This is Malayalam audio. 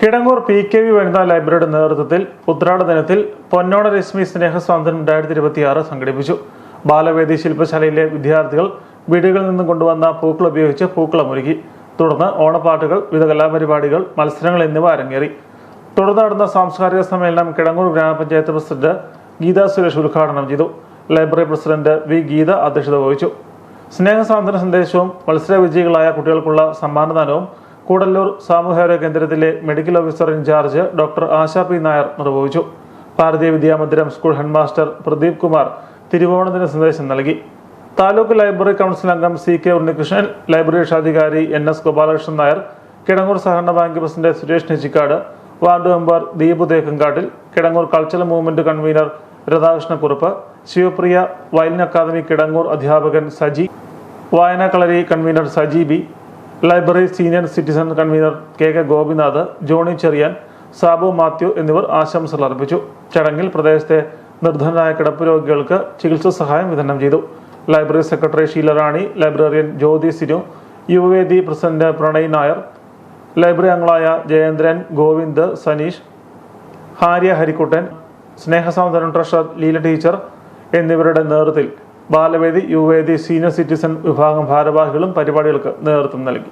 കിടങ്ങൂർ PKV വനിതാ ലൈബ്രറിയുടെ നേതൃത്വത്തിൽ ഉത്രാട ദിനത്തിൽ പൊന്നോണ രശ്മി സ്നേഹസ്വാതന്ത്ര്യം 2026 സംഘടിപ്പിച്ചു. ബാലവേദി ശില്പശാലയിലെ വിദ്യാർത്ഥികൾ വീടുകളിൽ നിന്നും കൊണ്ടുവന്ന പൂക്കൾ ഉപയോഗിച്ച് പൂക്കളമൊരുക്കി. തുടർന്ന് ഓണപ്പാട്ടുകൾ, വിവിധ കലാപരിപാടികൾ, മത്സരങ്ങൾ എന്നിവ അരങ്ങേറി. തുടർന്ന് നടന്ന സാംസ്കാരിക സമ്മേളനം കിടങ്ങൂർ ഗ്രാമപഞ്ചായത്ത് പ്രസിഡന്റ് ഗീത സുരേഷ് ഉദ്ഘാടനം ചെയ്തു. Library president V. ഗീത അധ്യക്ഷത വഹിച്ചു. സ്നേഹസ്വാതന്ത്ര്യ സന്ദേശവും മത്സര വിജയികളായ കുട്ടികൾക്കുള്ള സമ്മാനദാനവും കൂടല്ലൂർ സാമൂഹ്യാരോഗ്യ കേന്ദ്രത്തിലെ medical officer in charge doctor Asha P. Nair നിർവഹിച്ചു. ഭാരതീയ വിദ്യാമന്ദിരം സ്കൂൾ ഹെഡ്മാസ്റ്റർ പ്രദീപ് കുമാർ തിരുവോണദിന സന്ദേശം നൽകി. താലൂക്ക് ലൈബ്രറി കൗൺസിൽ അംഗം CK ഉണ്ണികൃഷ്ണൻ, ലൈബ്രറി രക്ഷാധികാരി NS ഗോപാലകൃഷ്ണൻ നായർ, കിടങ്ങൂർ സഹകരണ bank president Suresh Nechikkad, ward member Deepu Thekkankattil, Kidangoor cultural movement convener Radhakrishnakurup, Sivapriya violin academy Kidangoor അധ്യാപകൻ സജി, വായനാ കളരി convener Saji B, library senior citizen convener KK Gopinath, Johnny Cherian, Sabu Mathew എന്നിവർ ആശംസകൾ അർപ്പിച്ചു. ചടങ്ങിൽ പ്രദേശത്തെ നിർധനരായ കിടപ്പ് രോഗികൾക്ക് ചികിത്സാ സഹായം വിതരണം ചെയ്തു. ലൈബ്രറി സെക്രട്ടറി ഷീല റാണി, ലൈബ്രറിയൻ ജ്യോതി സിനു, യുവവേദി പ്രസിഡന്റ് പ്രണയ് നായർ, ലൈബ്രറി അംഗങ്ങളായ ജയേന്ദ്രൻ, ഗോവിന്ദ്, സനീഷ്, ഹാര്യ ഹരിക്കുട്ടൻ, സ്നേഹസൗന്ദര്യം ട്രഷറർ ലീല ടീച്ചർ എന്നിവരുടെ നേതൃത്വത്തിൽ ബാലവേദി, യുവവേദി, സീനിയർ സിറ്റിസൺ വിഭാഗം ഭാരവാഹികളും പരിപാടികൾക്ക് നേതൃത്വം നൽകി.